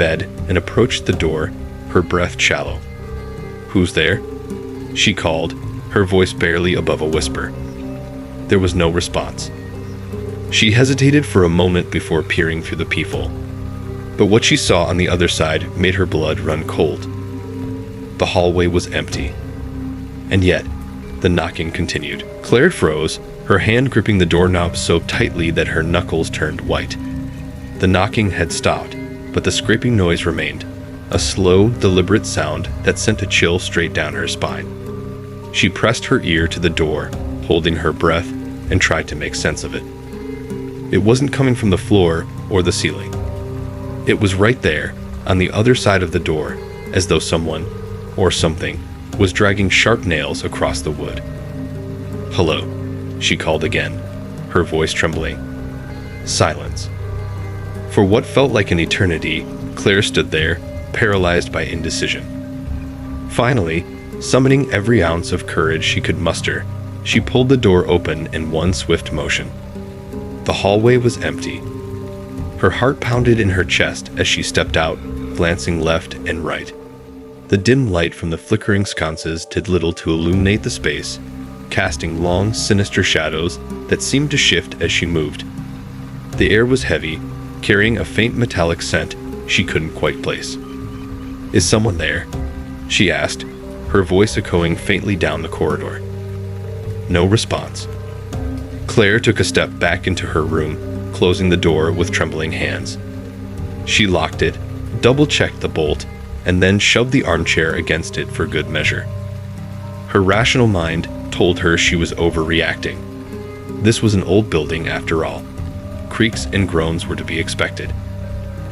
bed and approached the door, her breath shallow. "Who's there?" she called, her voice barely above a whisper. There was no response. She hesitated for a moment before peering through the peephole, but what she saw on the other side made her blood run cold. The hallway was empty, and yet the knocking continued. Claire froze, her hand gripping the doorknob so tightly that her knuckles turned white. The knocking had stopped, but the scraping noise remained, a slow, deliberate sound that sent a chill straight down her spine. She pressed her ear to the door, holding her breath, and tried to make sense of it. It wasn't coming from the floor or the ceiling. It was right there, on the other side of the door, as though someone, or something, was dragging sharp nails across the wood. "Hello," she called again, her voice trembling. Silence. For what felt like an eternity, Claire stood there, paralyzed by indecision. Finally, summoning every ounce of courage she could muster, she pulled the door open in one swift motion. The hallway was empty. Her heart pounded in her chest as she stepped out, glancing left and right. The dim light from the flickering sconces did little to illuminate the space, casting long, sinister shadows that seemed to shift as she moved. The air was heavy, carrying a faint metallic scent she couldn't quite place. "Is someone there?" she asked, her voice echoing faintly down the corridor. No response. Claire took a step back into her room, closing the door with trembling hands. She locked it, double-checked the bolt, and then shoved the armchair against it for good measure. Her rational mind told her she was overreacting. This was an old building after all. Creaks and groans were to be expected.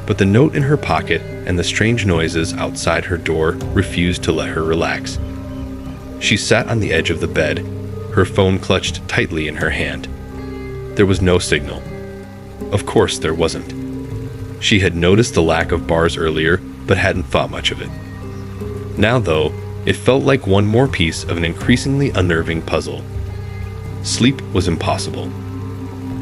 But the note in her pocket and the strange noises outside her door refused to let her relax. She sat on the edge of the bed, her phone clutched tightly in her hand. There was no signal. Of course there wasn't. She had noticed the lack of bars earlier, but hadn't thought much of it. Now, though, it felt like one more piece of an increasingly unnerving puzzle. Sleep was impossible.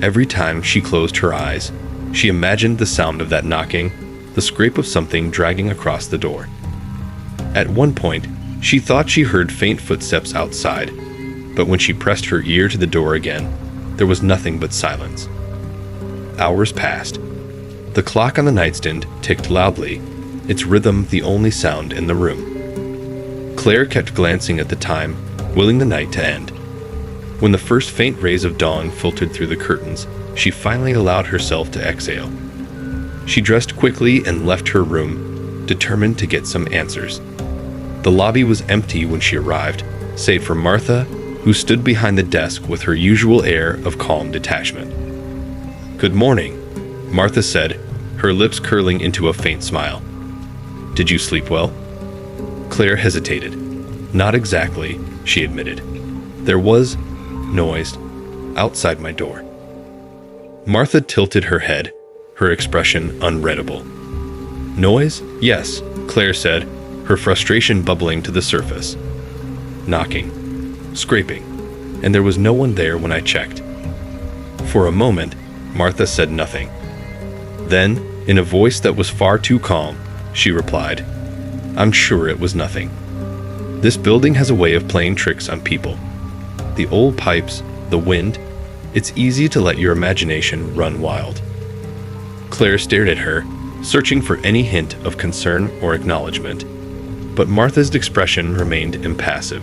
Every time she closed her eyes, she imagined the sound of that knocking, the scrape of something dragging across the door. At one point, she thought she heard faint footsteps outside, but when she pressed her ear to the door again, there was nothing but silence. Hours passed. The clock on the nightstand ticked loudly, its rhythm the only sound in the room. Claire kept glancing at the time, willing the night to end. When the first faint rays of dawn filtered through the curtains, she finally allowed herself to exhale. She dressed quickly and left her room, determined to get some answers. The lobby was empty when she arrived, save for Martha, who stood behind the desk with her usual air of calm detachment. "Good morning," Martha said, her lips curling into a faint smile. "Did you sleep well?" Claire hesitated. "Not exactly," she admitted. "There was noise outside my door." Martha tilted her head, her expression unreadable. "Noise? Yes," Claire said, her frustration bubbling to the surface. "Knocking, scraping, and there was no one there when I checked." For a moment, Martha said nothing. Then, in a voice that was far too calm, she replied, "I'm sure it was nothing. This building has a way of playing tricks on people. The old pipes, the wind, it's easy to let your imagination run wild." Claire stared at her, searching for any hint of concern or acknowledgement, but Martha's expression remained impassive.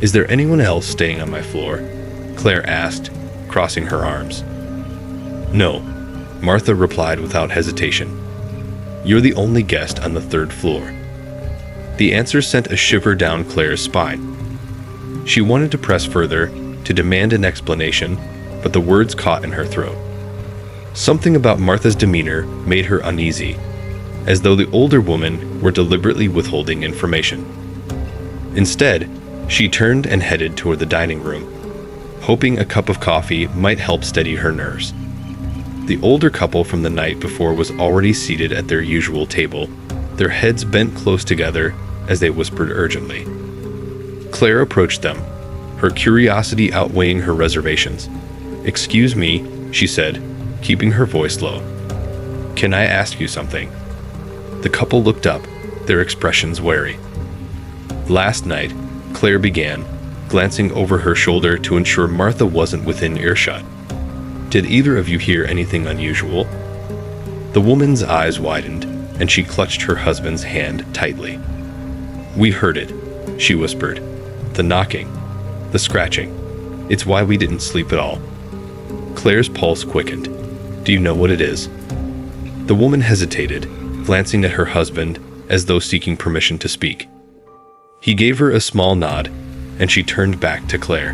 "Is there anyone else staying on my floor?" Claire asked, crossing her arms. "No," Martha replied without hesitation. "You're the only guest on the third floor." The answer sent a shiver down Claire's spine. She wanted to press further, to demand an explanation, but the words caught in her throat. Something about Martha's demeanor made her uneasy, as though the older woman were deliberately withholding information. Instead, she turned and headed toward the dining room, hoping a cup of coffee might help steady her nerves. The older couple from the night before was already seated at their usual table, their heads bent close together as they whispered urgently. Claire approached them, her curiosity outweighing her reservations. "Excuse me," she said, keeping her voice low. "Can I ask you something?" The couple looked up, their expressions wary. "Last night," Claire began, glancing over her shoulder to ensure Martha wasn't within earshot. "Did either of you hear anything unusual?" The woman's eyes widened, and she clutched her husband's hand tightly. "We heard it," she whispered. "The knocking, the scratching. It's why we didn't sleep at all." Claire's pulse quickened. "Do you know what it is?" The woman hesitated, glancing at her husband as though seeking permission to speak. He gave her a small nod, and she turned back to Claire.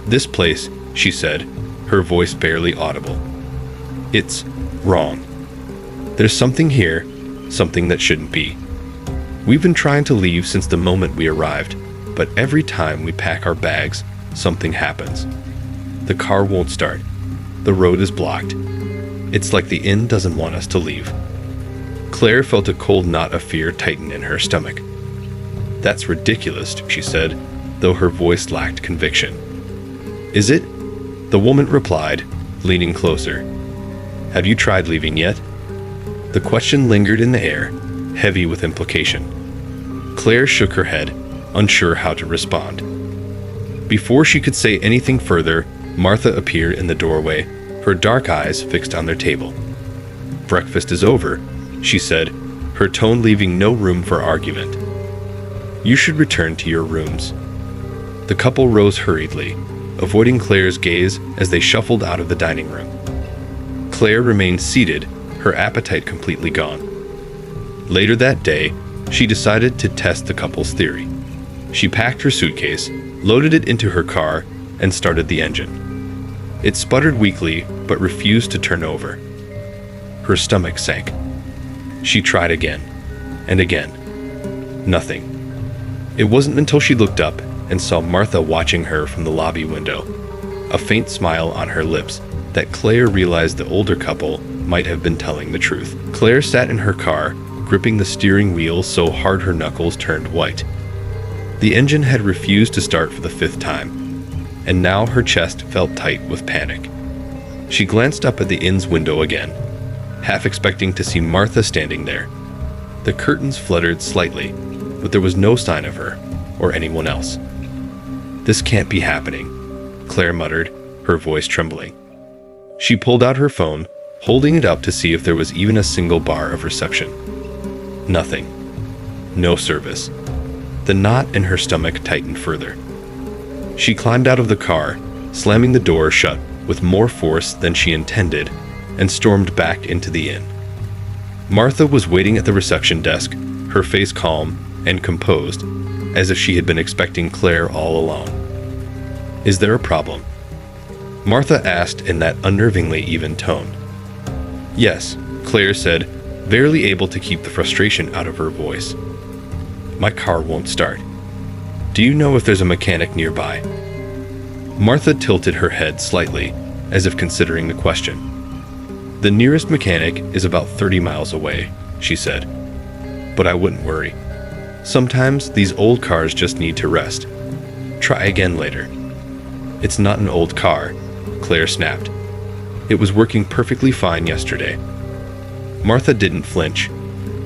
"This place," she said, her voice barely audible. "It's wrong. There's something here, something that shouldn't be. We've been trying to leave since the moment we arrived, but every time we pack our bags, something happens. The car won't start. The road is blocked. It's like the inn doesn't want us to leave." Claire felt a cold knot of fear tighten in her stomach. "That's ridiculous," she said, though her voice lacked conviction. "Is it?" The woman replied, leaning closer. "Have you tried leaving yet?" The question lingered in the air, heavy with implication. Claire shook her head, unsure how to respond. Before she could say anything further, Martha appeared in the doorway, her dark eyes fixed on their table. "Breakfast is over," she said, her tone leaving no room for argument. "You should return to your rooms." The couple rose hurriedly, avoiding Claire's gaze as they shuffled out of the dining room. Claire remained seated, her appetite completely gone. Later that day, she decided to test the couple's theory. She packed her suitcase, loaded it into her car, and started the engine. It sputtered weakly, but refused to turn over. Her stomach sank. She tried again, and again. Nothing. It wasn't until she looked up and saw Martha watching her from the lobby window, a faint smile on her lips, that Claire realized the older couple might have been telling the truth. Claire sat in her car, gripping the steering wheel so hard her knuckles turned white. The engine had refused to start for the 5th time, and now her chest felt tight with panic. She glanced up at the inn's window again, half expecting to see Martha standing there. The curtains fluttered slightly, but there was no sign of her or anyone else. "This can't be happening," Claire muttered, her voice trembling. She pulled out her phone, holding it up to see if there was even a single bar of reception. Nothing. No service. The knot in her stomach tightened further. She climbed out of the car, slamming the door shut with more force than she intended, and stormed back into the inn. Martha was waiting at the reception desk, her face calm and composed, as if she had been expecting Claire all along. "Is there a problem?" Martha asked in that unnervingly even tone. "Yes," Claire said, barely able to keep the frustration out of her voice. "My car won't start. Do you know if there's a mechanic nearby?" Martha tilted her head slightly, as if considering the question. "The nearest mechanic is about 30 miles away," she said. "But I wouldn't worry. Sometimes these old cars just need to rest. Try again later." "It's not an old car," Claire snapped. "It was working perfectly fine yesterday." Martha didn't flinch.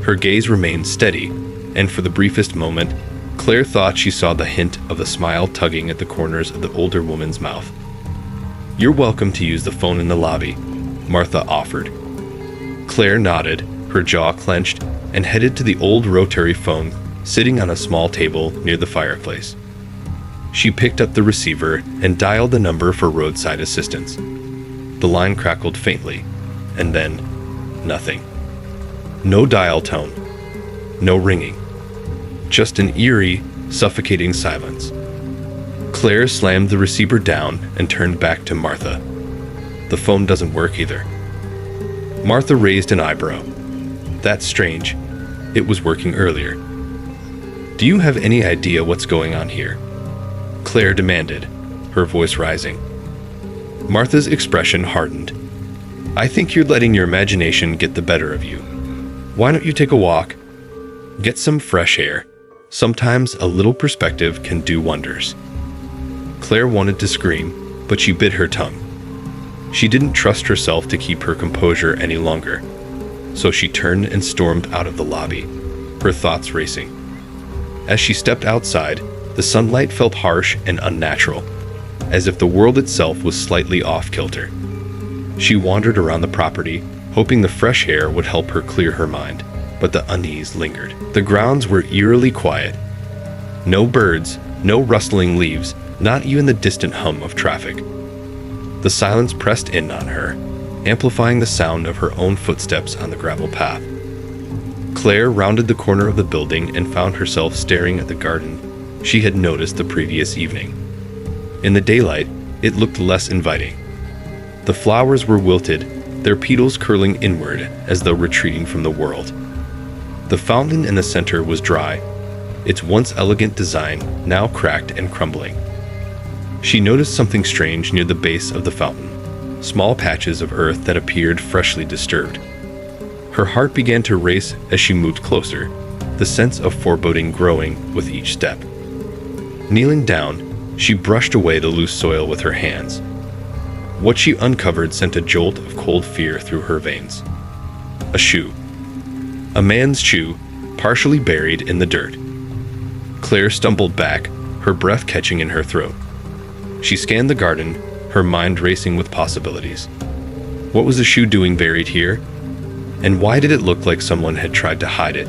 Her gaze remained steady, and for the briefest moment, Claire thought she saw the hint of a smile tugging at the corners of the older woman's mouth. "You're welcome to use the phone in the lobby," Martha offered. Claire nodded, her jaw clenched, and headed to the old rotary phone sitting on a small table near the fireplace. She picked up the receiver and dialed the number for roadside assistance. The line crackled faintly, and then nothing. No dial tone. No ringing. Just an eerie, suffocating silence. Claire slammed the receiver down and turned back to Martha. "The phone doesn't work either." Martha raised an eyebrow. "That's strange. It was working earlier." "Do you have any idea what's going on here?" Claire demanded, her voice rising. Martha's expression hardened. "I think you're letting your imagination get the better of you. Why don't you take a walk? Get some fresh air. Sometimes a little perspective can do wonders." Claire wanted to scream, but she bit her tongue. She didn't trust herself to keep her composure any longer. so she turned and stormed out of the lobby, her thoughts racing. As she stepped outside, the sunlight felt harsh and unnatural, as if the world itself was slightly off-kilter. She wandered around the property, hoping the fresh air would help her clear her mind, but the unease lingered. The grounds were eerily quiet. No birds, no rustling leaves, not even the distant hum of traffic. The silence pressed in on her, amplifying the sound of her own footsteps on the gravel path. Claire rounded the corner of the building and found herself staring at the garden she had noticed the previous evening. In the daylight, it looked less inviting. The flowers were wilted, their petals curling inward as though retreating from the world. The fountain in the center was dry, its once elegant design now cracked and crumbling. She noticed something strange near the base of the fountain, small patches of earth that appeared freshly disturbed. Her heart began to race as she moved closer, the sense of foreboding growing with each step. Kneeling down, she brushed away the loose soil with her hands. What she uncovered sent a jolt of cold fear through her veins. A shoe. A man's shoe, partially buried in the dirt. Claire stumbled back, her breath catching in her throat. She scanned the garden, her mind racing with possibilities. What was the shoe doing buried here? And why did it look like someone had tried to hide it?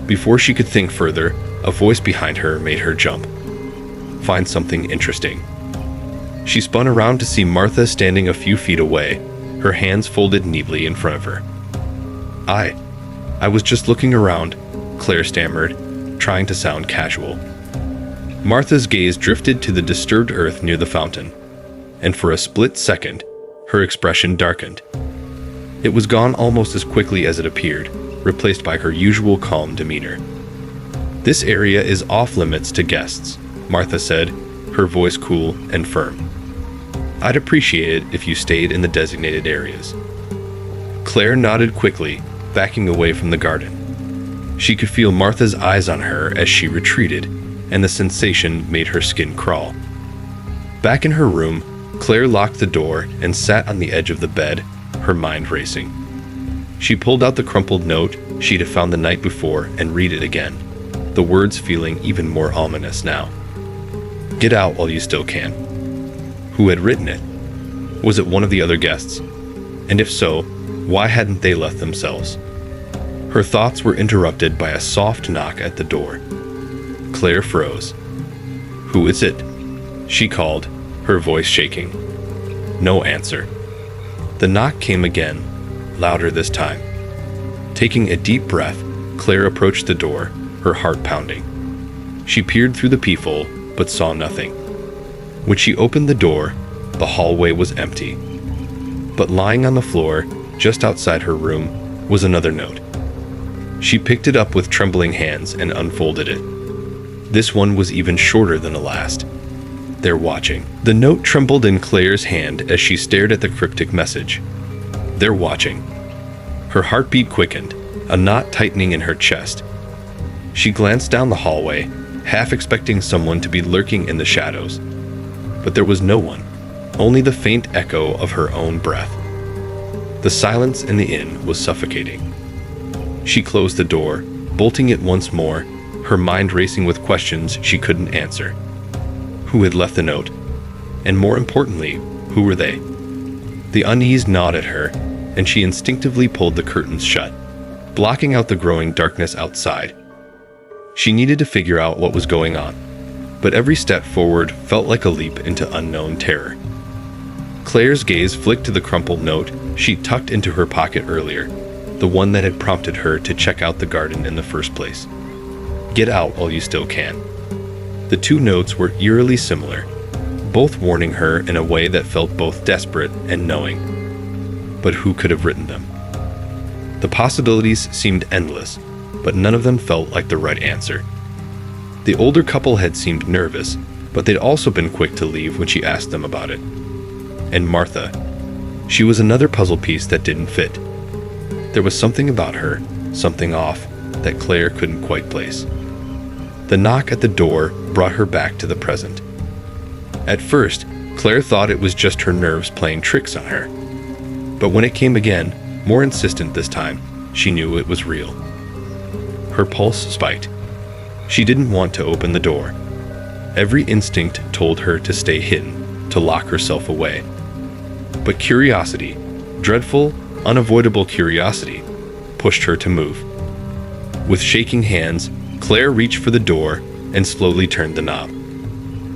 Before she could think further, a voice behind her made her jump. Find something interesting. She spun around to see Martha standing a few feet away, her hands folded neatly in front of her. I was just looking around, Claire stammered, trying to sound casual. Martha's gaze drifted to the disturbed earth near the fountain, and for a split second, her expression darkened. It was gone almost as quickly as it appeared, replaced by her usual calm demeanor. This area is off-limits to guests, Martha said, her voice cool and firm. I'd appreciate it if you stayed in the designated areas. Claire nodded quickly, backing away from the garden. She could feel Martha's eyes on her as she retreated, and the sensation made her skin crawl. Back in her room, Claire locked the door and sat on the edge of the bed, her mind racing. She pulled out the crumpled note she'd found the night before and read it again, the words feeling even more ominous now. Get out while you still can. Who had written it? Was it one of the other guests? And if so, why hadn't they left themselves? Her thoughts were interrupted by a soft knock at the door. Claire froze. Who is it? She called, her voice shaking. No answer. The knock came again, louder this time. Taking a deep breath, Claire approached the door, her heart pounding. She peered through the peephole, but saw nothing. When she opened the door, the hallway was empty. But lying on the floor, just outside her room, was another note. She picked it up with trembling hands and unfolded it. This one was even shorter than the last. They're watching. The note trembled in Claire's hand as she stared at the cryptic message. They're watching. Her heartbeat quickened, a knot tightening in her chest. She glanced down the hallway, half expecting someone to be lurking in the shadows. But there was no one, only the faint echo of her own breath. The silence in the inn was suffocating. She closed the door, bolting it once more, her mind racing with questions she couldn't answer. Who had left the note? And more importantly, who were they? The unease gnawed at her, and she instinctively pulled the curtains shut, blocking out the growing darkness outside. She needed to figure out what was going on, but every step forward felt like a leap into unknown terror. Claire's gaze flicked to the crumpled note she'd tucked into her pocket earlier, the one that had prompted her to check out the garden in the first place. Get out while you still can. The two notes were eerily similar, both warning her in a way that felt both desperate and knowing. But who could have written them? The possibilities seemed endless, but none of them felt like the right answer. The older couple had seemed nervous, but they'd also been quick to leave when she asked them about it. And Martha, she was another puzzle piece that didn't fit. There was something about her, something off, that Claire couldn't quite place. The knock at the door brought her back to the present. At first, Claire thought it was just her nerves playing tricks on her. But when it came again, More insistent this time. She knew it was real. Her pulse spiked. She didn't want to open the door. Every instinct told her to stay hidden, to lock herself away. But curiosity, dreadful, unavoidable curiosity, pushed her to move. With shaking hands, Claire reached for the door and slowly turned the knob.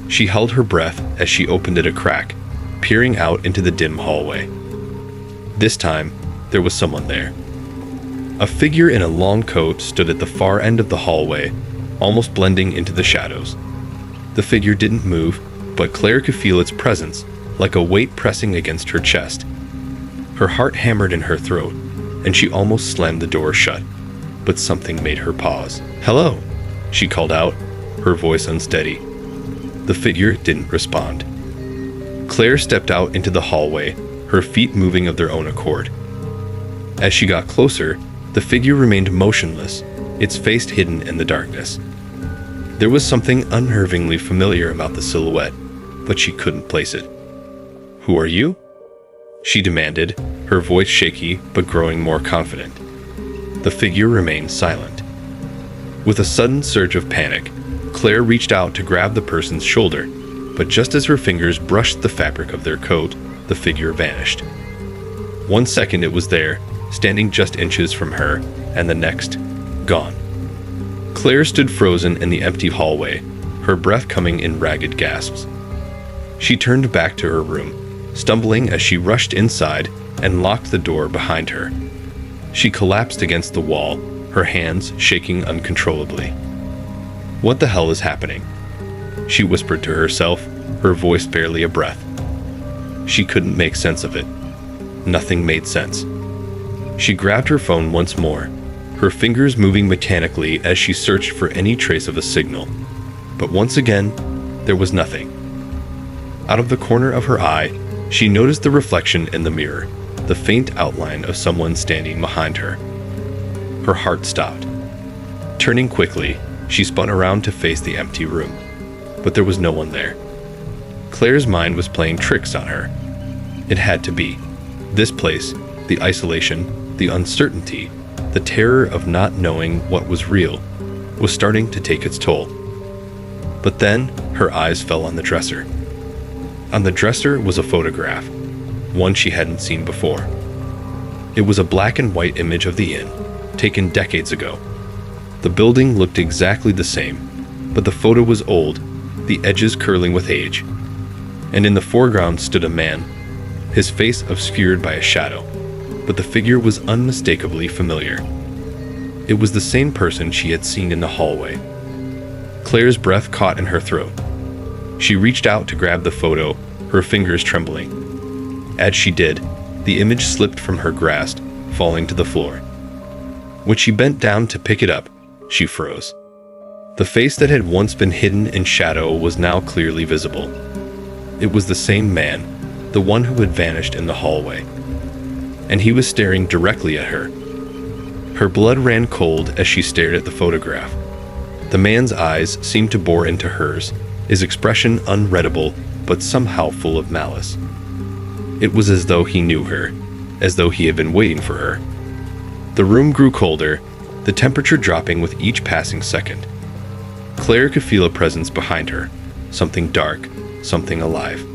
She held her breath as she opened it a crack, peering out into the dim hallway. This time, there was someone there. A figure in a long coat stood at the far end of the hallway, almost blending into the shadows. The figure didn't move, but Claire could feel its presence, like a weight pressing against her chest. Her heart hammered in her throat, and she almost slammed the door shut, but something made her pause. "Hello," she called out, her voice unsteady. The figure didn't respond. Claire stepped out into the hallway, her feet moving of their own accord. As she got closer, the figure remained motionless, its face hidden in the darkness. There was something unnervingly familiar about the silhouette, but she couldn't place it. "Who are you?" she demanded, her voice shaky but growing more confident. The figure remained silent. With a sudden surge of panic, Claire reached out to grab the person's shoulder, but just as her fingers brushed the fabric of their coat, the figure vanished. 1 second it was there, standing just inches from her, and the next, gone. Claire stood frozen in the empty hallway, her breath coming in ragged gasps. She turned back to her room, stumbling as she rushed inside and locked the door behind her. She collapsed against the wall, her hands shaking uncontrollably. "What the hell is happening?" she whispered to herself, her voice barely a breath. She couldn't make sense of it. Nothing made sense. She grabbed her phone once more, her fingers moving mechanically as she searched for any trace of a signal. But once again, there was nothing. Out of the corner of her eye, she noticed the reflection in the mirror, the faint outline of someone standing behind her. Her heart stopped. Turning quickly, she spun around to face the empty room, but there was no one there. Claire's mind was playing tricks on her. It had to be. This place, the isolation, the uncertainty, the terror of not knowing what was real, was starting to take its toll. But then, her eyes fell on the dresser. On the dresser was a photograph, one she hadn't seen before. It was a black and white image of the inn, taken decades ago. The building looked exactly the same, but the photo was old, the edges curling with age. And in the foreground stood a man, his face obscured by a shadow, but the figure was unmistakably familiar. It was the same person she had seen in the hallway. Claire's breath caught in her throat. She reached out to grab the photo, her fingers trembling. As she did, the image slipped from her grasp, falling to the floor. When she bent down to pick it up, she froze. The face that had once been hidden in shadow was now clearly visible. It was the same man, the one who had vanished in the hallway. And he was staring directly at her. Her blood ran cold as she stared at the photograph. The man's eyes seemed to bore into hers, his expression unreadable but somehow full of malice. It was as though he knew her, as though he had been waiting for her. The room grew colder, the temperature dropping with each passing second. Claire could feel a presence behind her, something dark, something alive.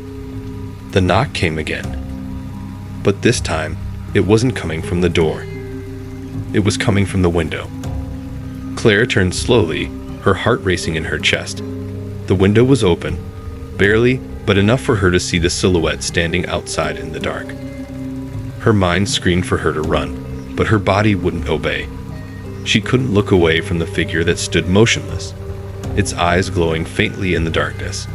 The knock came again. But this time, it wasn't coming from the door. It was coming from the window. Claire turned slowly, her heart racing in her chest. The window was open, barely, but enough for her to see the silhouette standing outside in the dark. Her mind screamed for her to run, but her body wouldn't obey. She couldn't look away from the figure that stood motionless, its eyes glowing faintly in the darkness.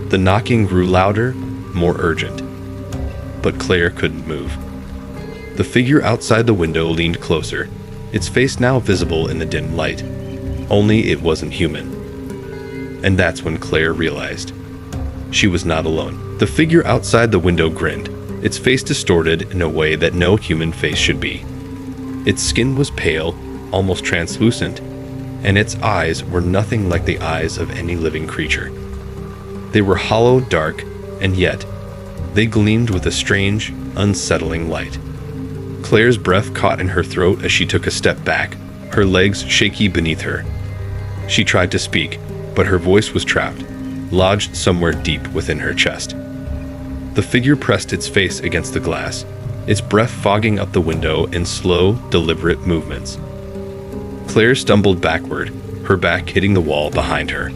The knocking grew louder, more urgent. But Claire couldn't move. The figure outside the window leaned closer, its face now visible in the dim light. Only it wasn't human. And that's when Claire realized. She was not alone. The figure outside the window grinned, its face distorted in a way that no human face should be. Its skin was pale, almost translucent, and its eyes were nothing like the eyes of any living creature. They were hollow, dark, and yet they gleamed with a strange, unsettling light. Claire's breath caught in her throat as she took a step back, her legs shaky beneath her. She tried to speak, but her voice was trapped, lodged somewhere deep within her chest. The figure pressed its face against the glass, its breath fogging up the window in slow, deliberate movements. Claire stumbled backward, her back hitting the wall behind her.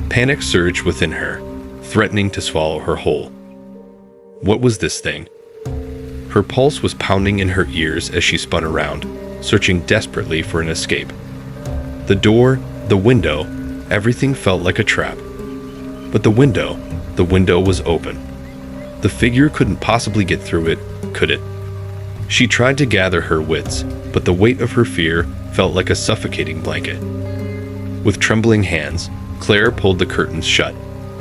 Panic surged within her, threatening to swallow her whole. What was this thing? Her pulse was pounding in her ears as she spun around, searching desperately for an escape. The door, the window, everything felt like a trap. But the window was open. The figure couldn't possibly get through it, could it? She tried to gather her wits, but the weight of her fear felt like a suffocating blanket. With trembling hands, Claire pulled the curtains shut,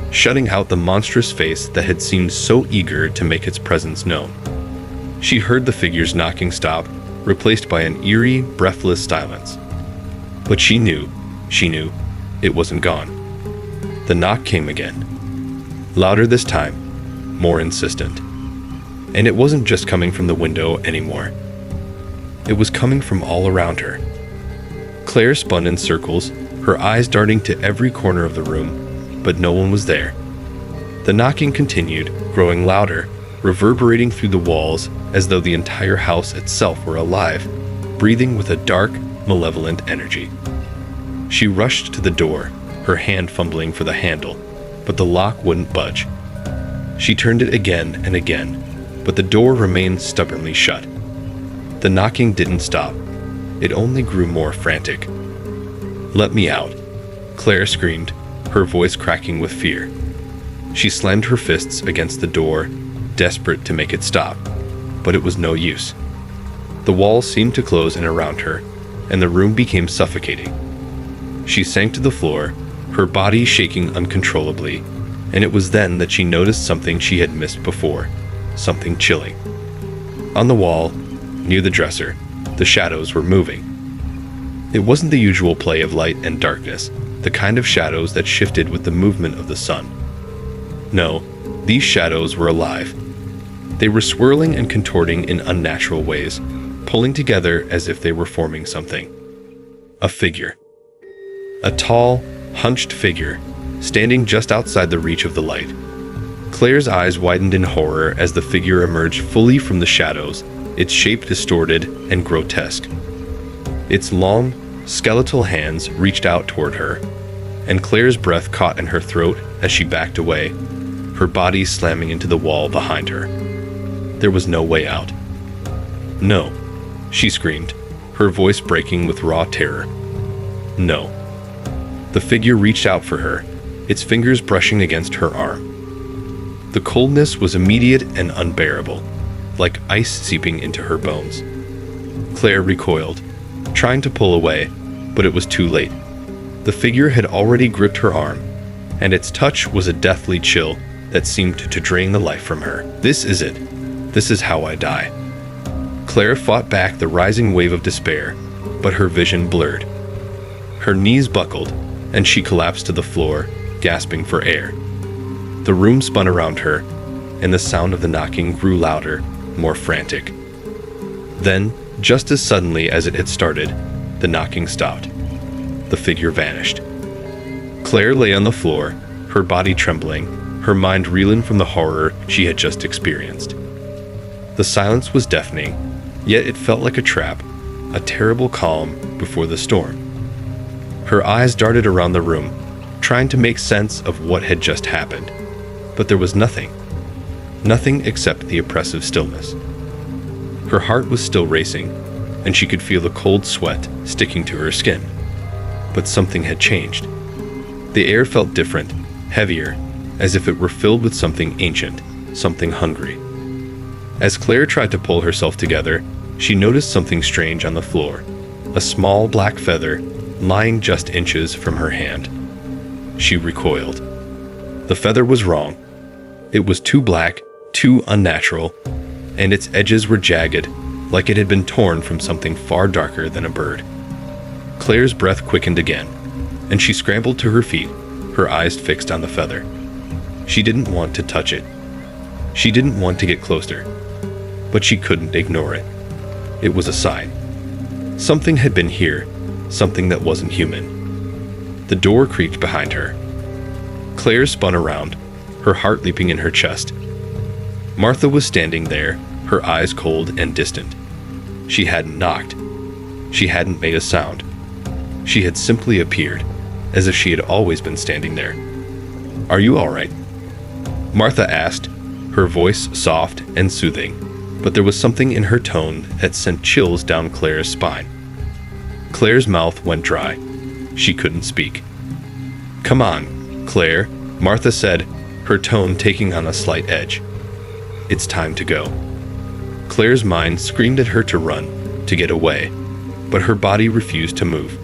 shutting out the monstrous face that had seemed so eager to make its presence known. She heard the figure's knocking stop, replaced by an eerie, breathless silence. But she knew, it wasn't gone. The knock came again. Louder this time, more insistent. And it wasn't just coming from the window anymore. It was coming from all around her. Claire spun in circles, her eyes darting to every corner of the room, but no one was there. The knocking continued, growing louder, reverberating through the walls as though the entire house itself were alive, breathing with a dark, malevolent energy. She rushed to the door, her hand fumbling for the handle, but the lock wouldn't budge. She turned it again and again, but the door remained stubbornly shut. The knocking didn't stop. It only grew more frantic. "Let me out," Claire screamed, her voice cracking with fear. She slammed her fists against the door, desperate to make it stop, but it was no use. The walls seemed to close in around her, and the room became suffocating. She sank to the floor, her body shaking uncontrollably, and it was then that she noticed something she had missed before, something chilling. On the wall, near the dresser, the shadows were moving. It wasn't the usual play of light and darkness, the kind of shadows that shifted with the movement of the sun. No, these shadows were alive. They were swirling and contorting in unnatural ways, pulling together as if they were forming something. A figure. A tall, hunched figure, standing just outside the reach of the light. Claire's eyes widened in horror as the figure emerged fully from the shadows, its shape distorted and grotesque. Its long, skeletal hands reached out toward her, and Claire's breath caught in her throat as she backed away, her body slamming into the wall behind her. There was no way out. "No," she screamed, her voice breaking with raw terror. "No." The figure reached out for her, its fingers brushing against her arm. The coldness was immediate and unbearable, like ice seeping into her bones. Claire recoiled, trying to pull away, but it was too late. The figure had already gripped her arm, and its touch was a deathly chill that seemed to drain the life from her. "This is it. This is how I die." Claire fought back the rising wave of despair, but her vision blurred. Her knees buckled, and she collapsed to the floor, gasping for air. The room spun around her, and the sound of the knocking grew louder, more frantic. Then, just as suddenly as it had started, the knocking stopped. The figure vanished. Claire lay on the floor, her body trembling, her mind reeling from the horror she had just experienced. The silence was deafening, yet it felt like a trap, a terrible calm before the storm. Her eyes darted around the room, trying to make sense of what had just happened, but there was nothing except the oppressive stillness. Her heart was still racing, and she could feel the cold sweat sticking to her skin. But something had changed. The air felt different, heavier, as if it were filled with something ancient, something hungry. As Claire tried to pull herself together, she noticed something strange on the floor, a small black feather lying just inches from her hand. She recoiled. The feather was wrong. It was too black, too unnatural, and its edges were jagged, like it had been torn from something far darker than a bird. Claire's breath quickened again, and she scrambled to her feet, her eyes fixed on the feather. She didn't want to touch it. She didn't want to get closer, but she couldn't ignore it. It was a sign. Something had been here, something that wasn't human. The door creaked behind her. Claire spun around, her heart leaping in her chest. Martha was standing there, her eyes cold and distant. She hadn't knocked. She hadn't made a sound. She had simply appeared, as if she had always been standing there. "Are you all right?" Martha asked, her voice soft and soothing, but there was something in her tone that sent chills down Claire's spine. Claire's mouth went dry. She couldn't speak. "Come on, Claire," Martha said, her tone taking on a slight edge. "It's time to go." Claire's mind screamed at her to run, to get away, but her body refused to move.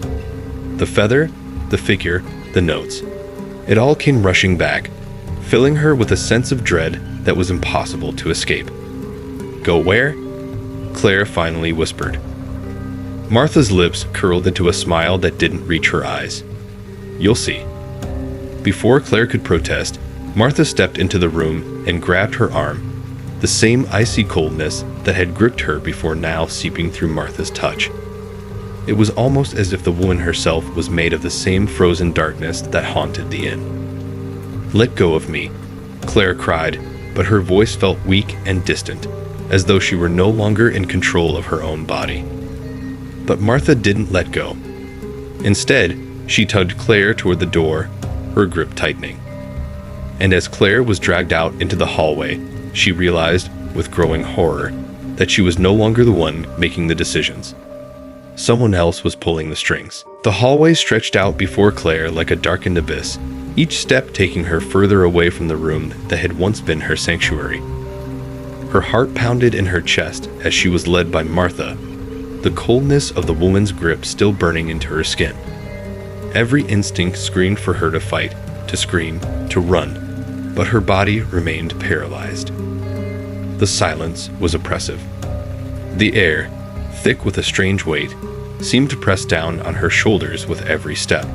The feather, the figure, the notes. It all came rushing back, filling her with a sense of dread that was impossible to escape. "Go where?" Claire finally whispered. Martha's lips curled into a smile that didn't reach her eyes. "You'll see." Before Claire could protest, Martha stepped into the room and grabbed her arm, the same icy coldness that had gripped her before now seeping through Martha's touch. It was almost as if the woman herself was made of the same frozen darkness that haunted the inn. "Let go of me," Claire cried, but her voice felt weak and distant, as though she were no longer in control of her own body. But Martha didn't let go. Instead, she tugged Claire toward the door, her grip tightening. And as Claire was dragged out into the hallway, she realized, with growing horror, that she was no longer the one making the decisions. Someone else was pulling the strings. The hallway stretched out before Claire like a darkened abyss, each step taking her further away from the room that had once been her sanctuary. Her heart pounded in her chest as she was led by Martha, the coldness of the woman's grip still burning into her skin. Every instinct screamed for her to fight, to scream, to run, but her body remained paralyzed. The silence was oppressive. The air, thick with a strange weight, seemed to press down on her shoulders with every step.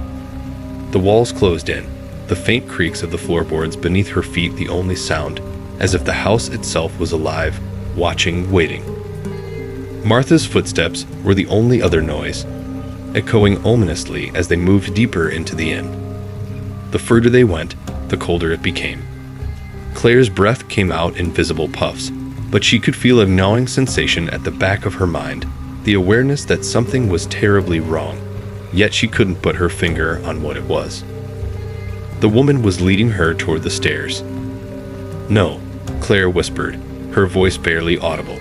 The walls closed in, the faint creaks of the floorboards beneath her feet the only sound, as if the house itself was alive, watching, waiting. Martha's footsteps were the only other noise, echoing ominously as they moved deeper into the inn. The further they went, the colder it became. Claire's breath came out in visible puffs, but she could feel a gnawing sensation at the back of her mind, the awareness that something was terribly wrong, yet she couldn't put her finger on what it was. The woman was leading her toward the stairs. "No," Claire whispered, her voice barely audible.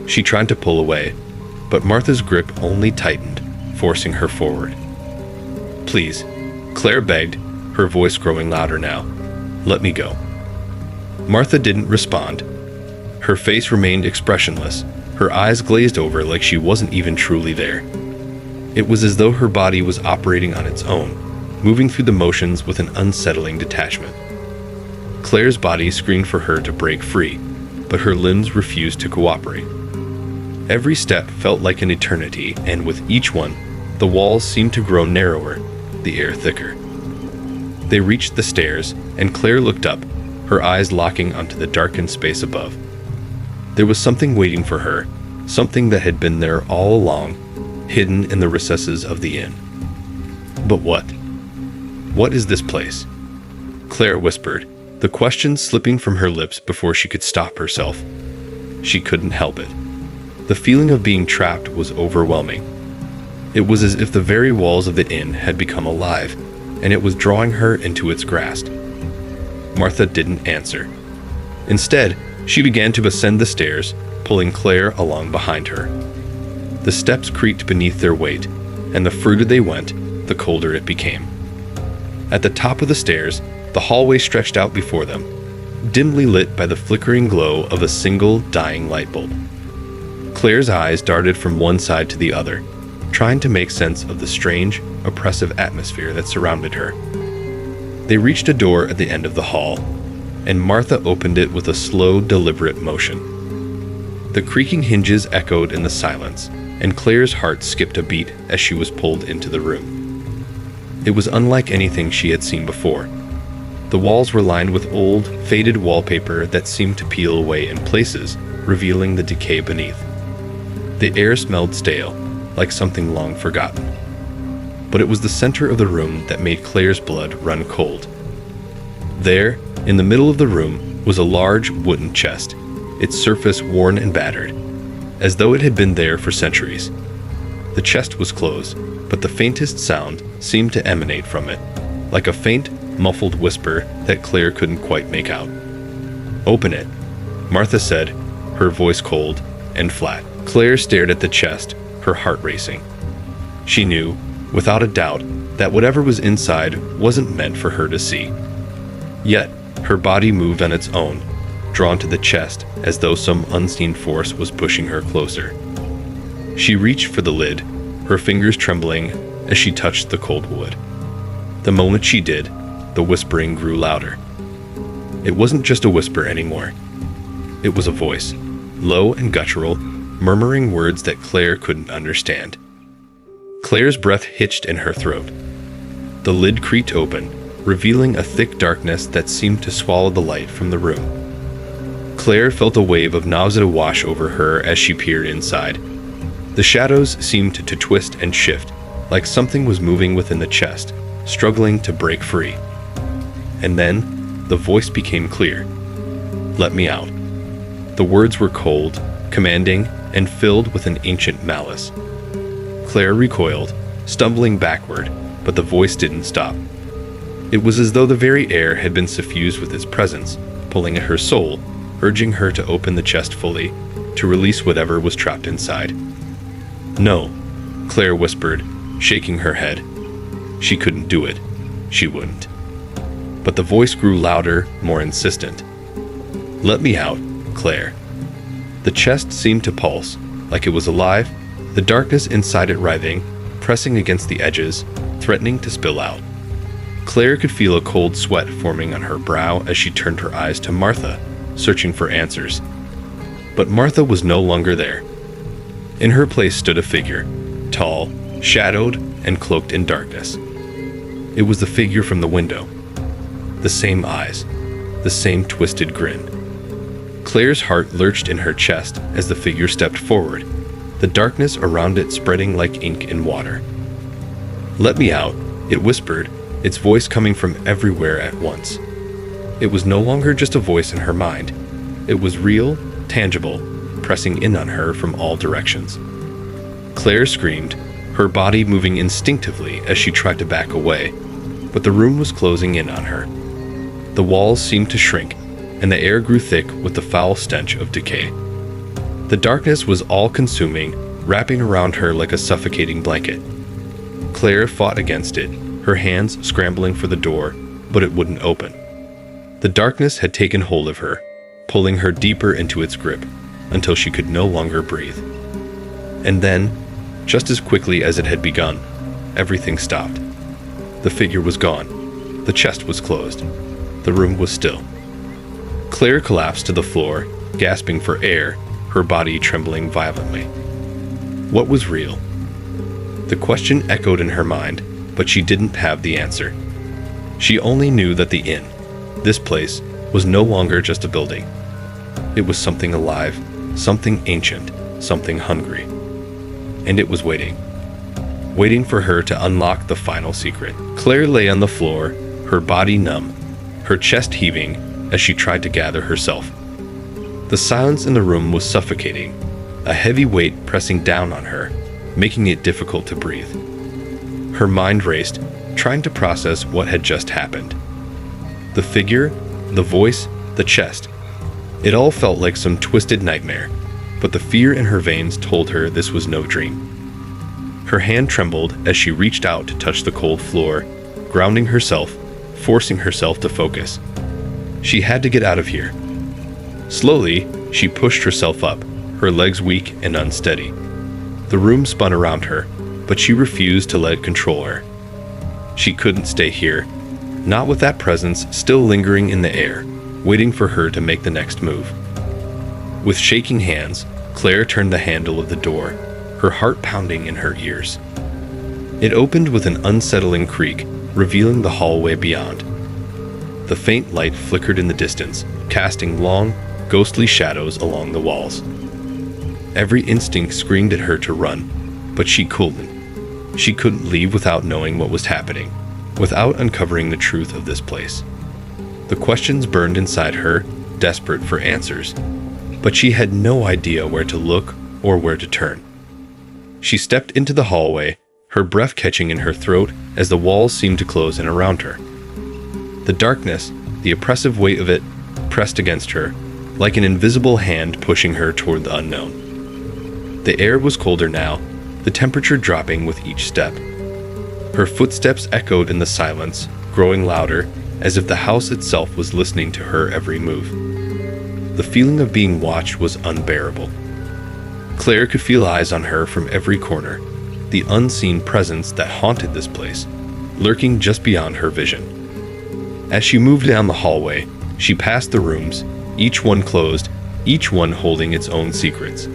She tried to pull away, but Martha's grip only tightened, forcing her forward. "Please," Claire begged, her voice growing louder now. "Let me go." Martha didn't respond. Her face remained expressionless, her eyes glazed over like she wasn't even truly there. It was as though her body was operating on its own, moving through the motions with an unsettling detachment. Claire's body screamed for her to break free, but her limbs refused to cooperate. Every step felt like an eternity, and with each one, the walls seemed to grow narrower, the air thicker. They reached the stairs, and Claire looked up, her eyes locking onto the darkened space above. There was something waiting for her, something that had been there all along, hidden in the recesses of the inn. But what? What is this place? Claire whispered, the question slipping from her lips before she could stop herself. She couldn't help it. The feeling of being trapped was overwhelming. It was as if the very walls of the inn had become alive, and it was drawing her into its grasp. Martha didn't answer. Instead, she began to ascend the stairs, pulling Claire along behind her. The steps creaked beneath their weight, and the further they went, the colder it became. At the top of the stairs, the hallway stretched out before them, dimly lit by the flickering glow of a single dying light bulb. Claire's eyes darted from one side to the other, trying to make sense of the strange, oppressive atmosphere that surrounded her. They reached a door at the end of the hall, and Martha opened it with a slow, deliberate motion. The creaking hinges echoed in the silence, and Claire's heart skipped a beat as she was pulled into the room. It was unlike anything she had seen before. The walls were lined with old, faded wallpaper that seemed to peel away in places, revealing the decay beneath. The air smelled stale, like something long forgotten. But it was the center of the room that made Claire's blood run cold. There, in the middle of the room, was a large wooden chest, its surface worn and battered, as though it had been there for centuries. The chest was closed, but the faintest sound seemed to emanate from it, like a faint, muffled whisper that Claire couldn't quite make out. "Open it," Martha said, her voice cold and flat. Claire stared at the chest, her heart racing. She knew, without a doubt, that whatever was inside wasn't meant for her to see. Yet, her body moved on its own, drawn to the chest as though some unseen force was pushing her closer. She reached for the lid, her fingers trembling as she touched the cold wood. The moment she did, the whispering grew louder. It wasn't just a whisper anymore. It was a voice, low and guttural, murmuring words that Claire couldn't understand. Claire's breath hitched in her throat. The lid creaked open, revealing a thick darkness that seemed to swallow the light from the room. Claire felt a wave of nausea wash over her as she peered inside. The shadows seemed to twist and shift, like something was moving within the chest, struggling to break free. And then, the voice became clear. "Let me out." The words were cold, commanding, and filled with an ancient malice. Claire recoiled, stumbling backward, but the voice didn't stop. It was as though the very air had been suffused with its presence, pulling at her soul, urging her to open the chest fully, to release whatever was trapped inside. "No," Claire whispered, shaking her head. She couldn't do it. She wouldn't. But the voice grew louder, more insistent. "Let me out, Claire." The chest seemed to pulse, like it was alive, the darkness inside it writhing, pressing against the edges, threatening to spill out. Claire could feel a cold sweat forming on her brow as she turned her eyes to Martha, searching for answers. But Martha was no longer there. In her place stood a figure, tall, shadowed, and cloaked in darkness. It was the figure from the window. The same eyes, the same twisted grin. Claire's heart lurched in her chest as the figure stepped forward, the darkness around it spreading like ink in water. "Let me out," it whispered, its voice coming from everywhere at once. It was no longer just a voice in her mind. It was real, tangible, pressing in on her from all directions. Claire screamed, her body moving instinctively as she tried to back away, but the room was closing in on her. The walls seemed to shrink, and the air grew thick with the foul stench of decay. The darkness was all-consuming, wrapping around her like a suffocating blanket. Claire fought against it, her hands scrambling for the door, but it wouldn't open. The darkness had taken hold of her, pulling her deeper into its grip, until she could no longer breathe. And then, just as quickly as it had begun, everything stopped. The figure was gone. The chest was closed. The room was still. Claire collapsed to the floor, gasping for air, her body trembling violently. What was real? The question echoed in her mind, but she didn't have the answer. She only knew that the inn, this place, was no longer just a building. It was something alive, something ancient, something hungry. And it was waiting for her to unlock the final secret. Claire lay on the floor, her body numb, her chest heaving as she tried to gather herself. The silence in the room was suffocating, a heavy weight pressing down on her, making it difficult to breathe. Her mind raced, trying to process what had just happened. The figure, the voice, the chest. It all felt like some twisted nightmare, but the fear in her veins told her this was no dream. Her hand trembled as she reached out to touch the cold floor, grounding herself, forcing herself to focus. She had to get out of here. Slowly, she pushed herself up, her legs weak and unsteady. The room spun around her, but she refused to let it control her. She couldn't stay here, not with that presence still lingering in the air, waiting for her to make the next move. With shaking hands, Claire turned the handle of the door, her heart pounding in her ears. It opened with an unsettling creak, revealing the hallway beyond. The faint light flickered in the distance, casting long, ghostly shadows along the walls. Every instinct screamed at her to run, but she couldn't. She couldn't leave without knowing what was happening, without uncovering the truth of this place. The questions burned inside her, desperate for answers, but she had no idea where to look or where to turn. She stepped into the hallway, her breath catching in her throat as the walls seemed to close in around her. The darkness, the oppressive weight of it, pressed against her, like an invisible hand pushing her toward the unknown. The air was colder now, the temperature dropping with each step. Her footsteps echoed in the silence, growing louder, as if the house itself was listening to her every move. The feeling of being watched was unbearable. Claire could feel eyes on her from every corner, the unseen presence that haunted this place, lurking just beyond her vision. As she moved down the hallway, she passed the rooms, each one closed, each one holding its own secrets.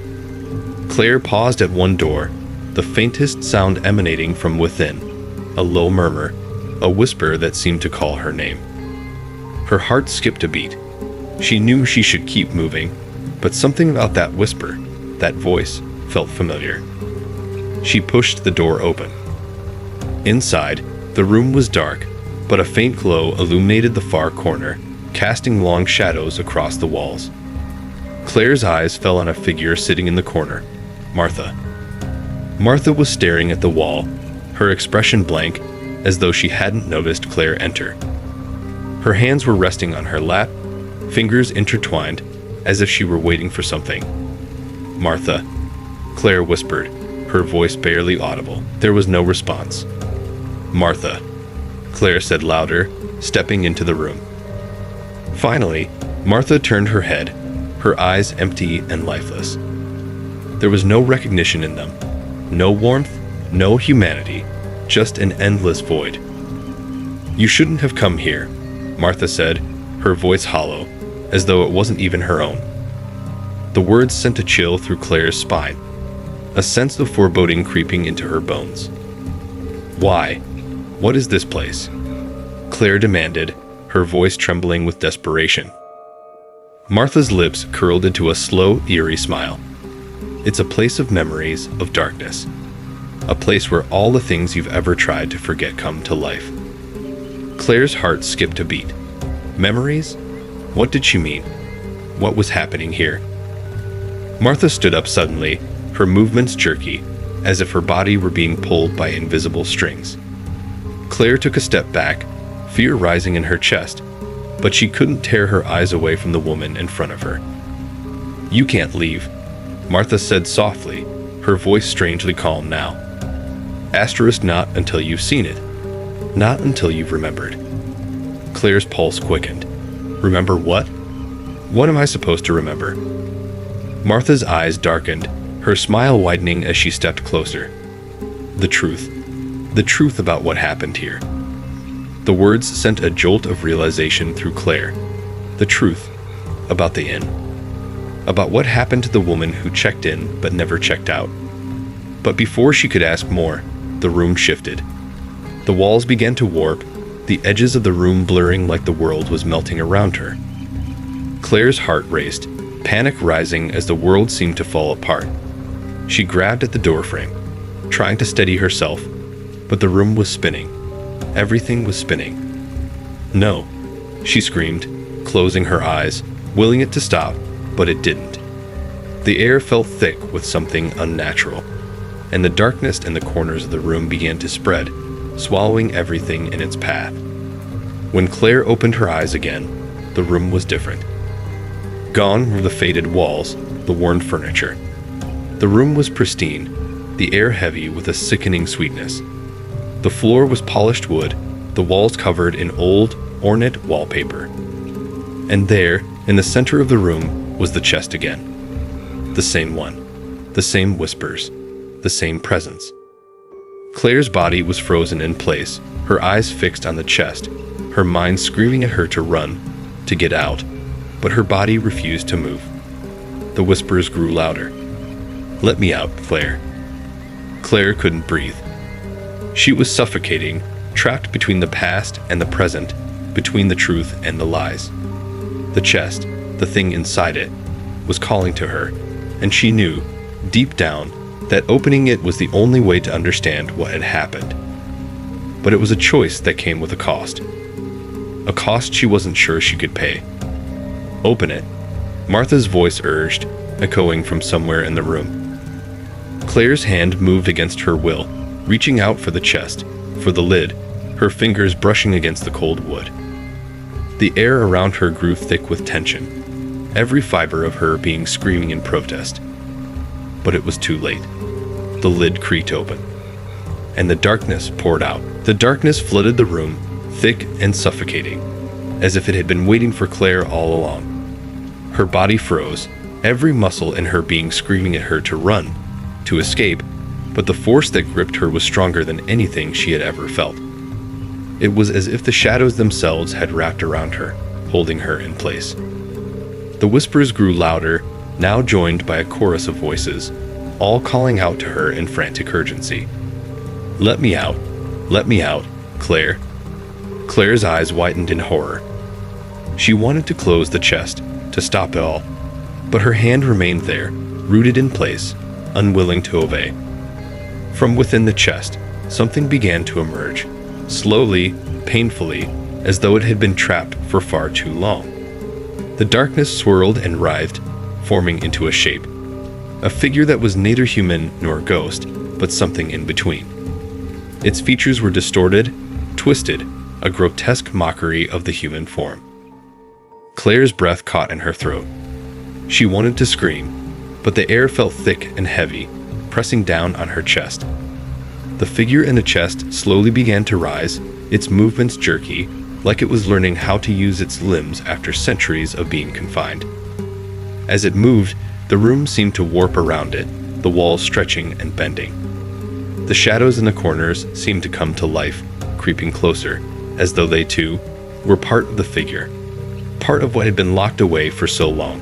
Claire paused at one door, the faintest sound emanating from within, a low murmur, a whisper that seemed to call her name. Her heart skipped a beat. She knew she should keep moving, but something about that whisper, that voice, felt familiar. She pushed the door open. Inside, the room was dark, but a faint glow illuminated the far corner, casting long shadows across the walls. Claire's eyes fell on a figure sitting in the corner, Martha. Martha was staring at the wall, her expression blank, as though she hadn't noticed Claire enter. Her hands were resting on her lap, fingers intertwined, as if she were waiting for something. "Martha," Claire whispered, her voice barely audible. There was no response. "Martha," Claire said louder, stepping into the room. Finally, Martha turned her head, her eyes empty and lifeless. There was no recognition in them, no warmth, no humanity, just an endless void. "You shouldn't have come here," Martha said, her voice hollow, as though it wasn't even her own. The words sent a chill through Claire's spine, a sense of foreboding creeping into her bones. "Why? What is this place?" Claire demanded, her voice trembling with desperation. Martha's lips curled into a slow, eerie smile. "It's a place of memories, of darkness. A place where all the things you've ever tried to forget come to life." Claire's heart skipped a beat. Memories? What did she mean? What was happening here? Martha stood up suddenly, her movements jerky, as if her body were being pulled by invisible strings. Claire took a step back, fear rising in her chest, but she couldn't tear her eyes away from the woman in front of her. "You can't leave," Martha said softly, her voice strangely calm now. Asterisk not until you've seen it. Not until you've remembered. Claire's pulse quickened. Remember what? What am I supposed to remember? Martha's eyes darkened, her smile widening as she stepped closer. The truth. The truth about what happened here. The words sent a jolt of realization through Claire. The truth. About the inn. About what happened to the woman who checked in but never checked out. But before she could ask more, the room shifted. The walls began to warp, the edges of the room blurring like the world was melting around her. Claire's heart raced, panic rising as the world seemed to fall apart. She grabbed at the doorframe, trying to steady herself, but the room was spinning. Everything was spinning. "No," she screamed, closing her eyes, willing it to stop, but it didn't. The air felt thick with something unnatural, and the darkness in the corners of the room began to spread, swallowing everything in its path. When Claire opened her eyes again, the room was different. Gone were the faded walls, the worn furniture. The room was pristine, the air heavy with a sickening sweetness. The floor was polished wood, the walls covered in old, ornate wallpaper. And there, in the center of the room, was the chest again. The same one. The same whispers. The same presence. Claire's body was frozen in place, her eyes fixed on the chest, her mind screaming at her to run, to get out, but her body refused to move. The whispers grew louder. "Let me out, Claire." Claire couldn't breathe. She was suffocating, trapped between the past and the present, between the truth and the lies. The chest, the thing inside it, was calling to her, and she knew, deep down, that opening it was the only way to understand what had happened. But it was a choice that came with a cost. A cost she wasn't sure she could pay. "Open it," Martha's voice urged, echoing from somewhere in the room. Claire's hand moved against her will, reaching out for the chest, for the lid, her fingers brushing against the cold wood. The air around her grew thick with tension, every fiber of her being screaming in protest. But it was too late. The lid creaked open, and the darkness poured out. The darkness flooded the room, thick and suffocating, as if it had been waiting for Claire all along. Her body froze, every muscle in her being screaming at her to run, to escape, but the force that gripped her was stronger than anything she had ever felt. It was as if the shadows themselves had wrapped around her, holding her in place. The whispers grew louder, now joined by a chorus of voices, all calling out to her in frantic urgency. "Let me out. Let me out, Claire." Claire's eyes widened in horror. She wanted to close the chest, to stop it all, but her hand remained there, rooted in place, unwilling to obey. From within the chest, something began to emerge, slowly, painfully, as though it had been trapped for far too long. The darkness swirled and writhed, forming into a shape. A figure that was neither human nor ghost, but something in between. Its features were distorted, twisted, a grotesque mockery of the human form. Claire's breath caught in her throat. She wanted to scream, but the air felt thick and heavy, pressing down on her chest. The figure in the chest slowly began to rise, its movements jerky, like it was learning how to use its limbs after centuries of being confined. As it moved, the room seemed to warp around it, the walls stretching and bending. The shadows in the corners seemed to come to life, creeping closer, as though they too were part of the figure, part of what had been locked away for so long.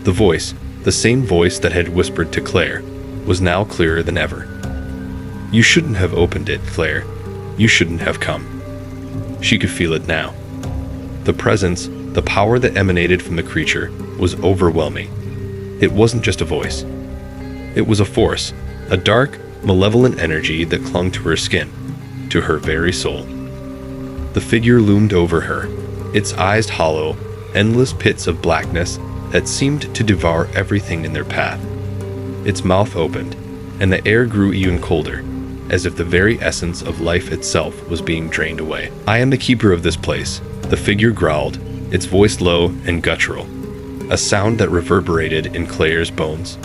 The voice, the same voice that had whispered to Claire, was now clearer than ever. "You shouldn't have opened it, Claire. You shouldn't have come." She could feel it now. The presence, the power that emanated from the creature, was overwhelming. It wasn't just a voice. It was a force, a dark, malevolent energy that clung to her skin, to her very soul. The figure loomed over her, its eyes hollow, endless pits of blackness that seemed to devour everything in their path. Its mouth opened, and the air grew even colder, as if the very essence of life itself was being drained away. "I am the keeper of this place," the figure growled, its voice low and guttural, a sound that reverberated in Claire's bones.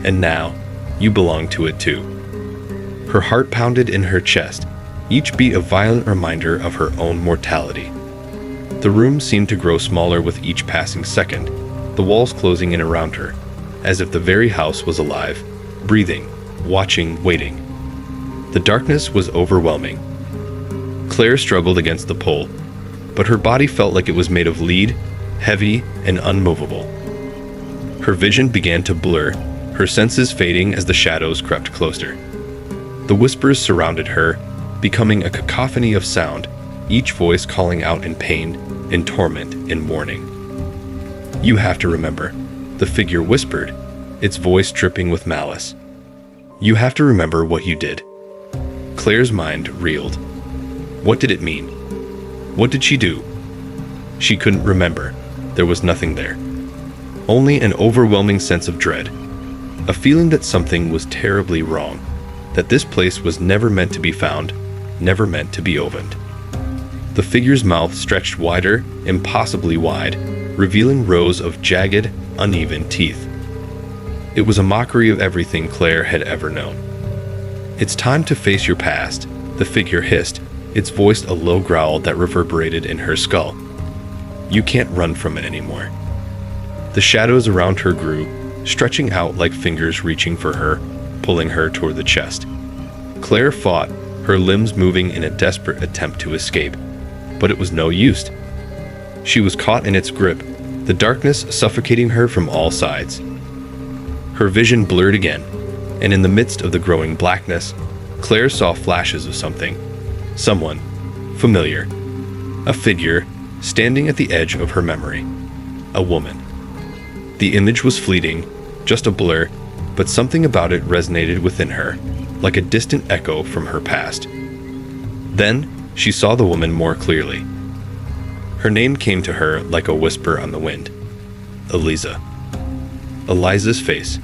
"And now, you belong to it too." Her heart pounded in her chest, each beat a violent reminder of her own mortality. The room seemed to grow smaller with each passing second, the walls closing in around her, as if the very house was alive, breathing, watching, waiting. The darkness was overwhelming. Claire struggled against the pull, but her body felt like it was made of lead, heavy and unmovable. Her vision began to blur, her senses fading as the shadows crept closer. The whispers surrounded her, becoming a cacophony of sound, each voice calling out in pain, in torment, in warning. "You have to remember," the figure whispered, its voice dripping with malice. "You have to remember what you did." Claire's mind reeled. What did it mean? What did she do? She couldn't remember. There was nothing there. Only an overwhelming sense of dread. A feeling that something was terribly wrong. That this place was never meant to be found, never meant to be opened. The figure's mouth stretched wider, impossibly wide, revealing rows of jagged, uneven teeth. It was a mockery of everything Claire had ever known. "It's time to face your past," the figure hissed, its voice a low growl that reverberated in her skull. "You can't run from it anymore." The shadows around her grew, stretching out like fingers reaching for her, pulling her toward the chest. Claire fought, her limbs moving in a desperate attempt to escape, but it was no use. She was caught in its grip, the darkness suffocating her from all sides. Her vision blurred again, and in the midst of the growing blackness, Claire saw flashes of something. Someone familiar. A figure standing at the edge of her memory. A woman. The image was fleeting, just a blur, but something about it resonated within her, like a distant echo from her past. Then, she saw the woman more clearly. Her name came to her like a whisper on the wind. Eliza. Eliza's face,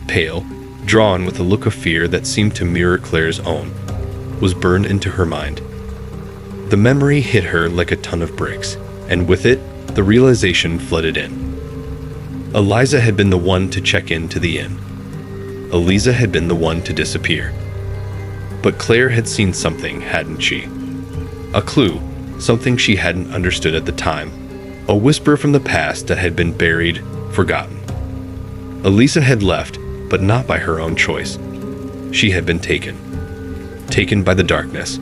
pale, drawn with a look of fear that seemed to mirror Claire's own, was burned into her mind. The memory hit her like a ton of bricks, and with it, the realization flooded in. Eliza had been the one to check into the inn. Eliza had been the one to disappear. But Claire had seen something, hadn't she? A clue, something she hadn't understood at the time, a whisper from the past that had been buried, forgotten. Eliza had left, but not by her own choice. She had been taken by the darkness.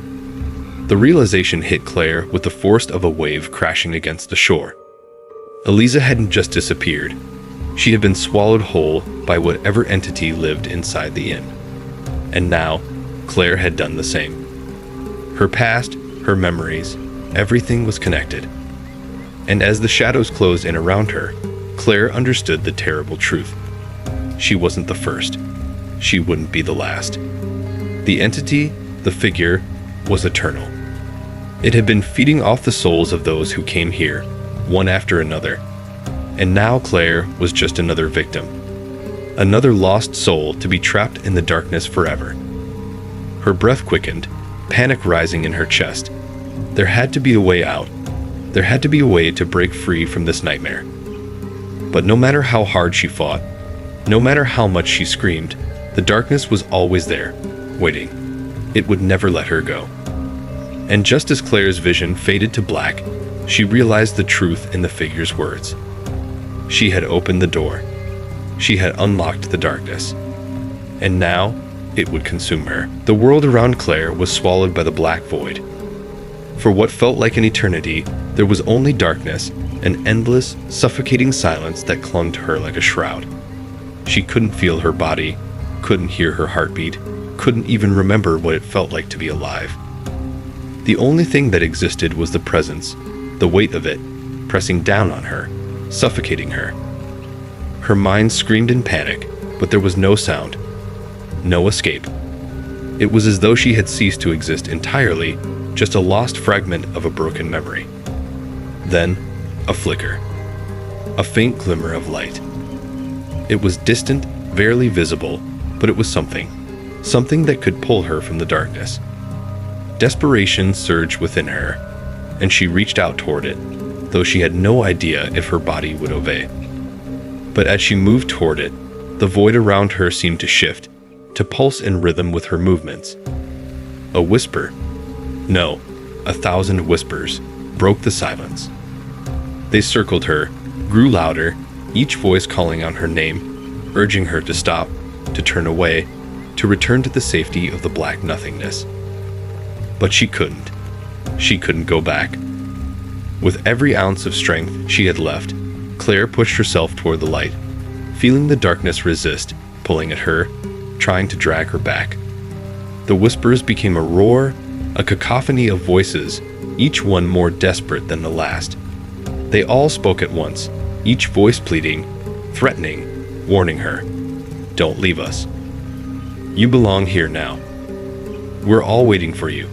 The realization hit Claire with the force of a wave crashing against the shore. Eliza hadn't just disappeared. She had been swallowed whole by whatever entity lived inside the inn. And now, Claire had done the same. Her past, her memories, everything was connected. And as the shadows closed in around her, Claire understood the terrible truth. She wasn't the first. She wouldn't be the last. The entity, the figure, was eternal. It had been feeding off the souls of those who came here, one after another. And now Claire was just another victim. Another lost soul to be trapped in the darkness forever. Her breath quickened, panic rising in her chest. There had to be a way out. There had to be a way to break free from this nightmare. But no matter how hard she fought, no matter how much she screamed, the darkness was always there, waiting. It would never let her go. And just as Claire's vision faded to black, she realized the truth in the figure's words. She had opened the door. She had unlocked the darkness. And now, it would consume her. The world around Claire was swallowed by the black void. For what felt like an eternity, there was only darkness, an endless, suffocating silence that clung to her like a shroud. She couldn't feel her body, couldn't hear her heartbeat, couldn't even remember what it felt like to be alive. The only thing that existed was the presence, the weight of it, pressing down on her, suffocating her. Her mind screamed in panic, but there was no sound, no escape. It was as though she had ceased to exist entirely, just a lost fragment of a broken memory. Then, a flicker, a faint glimmer of light. It was distant, barely visible, but it was something that could pull her from the darkness. Desperation surged within her, and she reached out toward it, though she had no idea if her body would obey. But as she moved toward it, the void around her seemed to shift, to pulse in rhythm with her movements. A whisper, no, 1,000 whispers, broke the silence. They circled her, grew louder, each voice calling out her name, urging her to stop, to turn away, to return to the safety of the black nothingness. But she couldn't. She couldn't go back. With every ounce of strength she had left, Claire pushed herself toward the light, feeling the darkness resist, pulling at her, trying to drag her back. The whispers became a roar, a cacophony of voices, each one more desperate than the last. They all spoke at once, each voice pleading, threatening, warning her. Don't leave us. You belong here now. We're all waiting for you.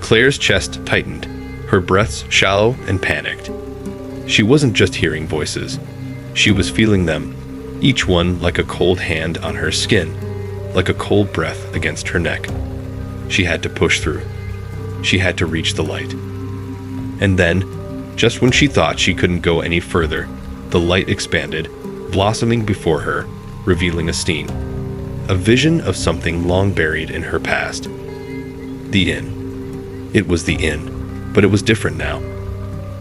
Claire's chest tightened, her breaths shallow and panicked. She wasn't just hearing voices. She was feeling them, each one like a cold hand on her skin, like a cold breath against her neck. She had to push through. She had to reach the light. And then, just when she thought she couldn't go any further, the light expanded, blossoming before her, revealing a scene. A vision of something long buried in her past. The inn. It was the inn, but it was different now.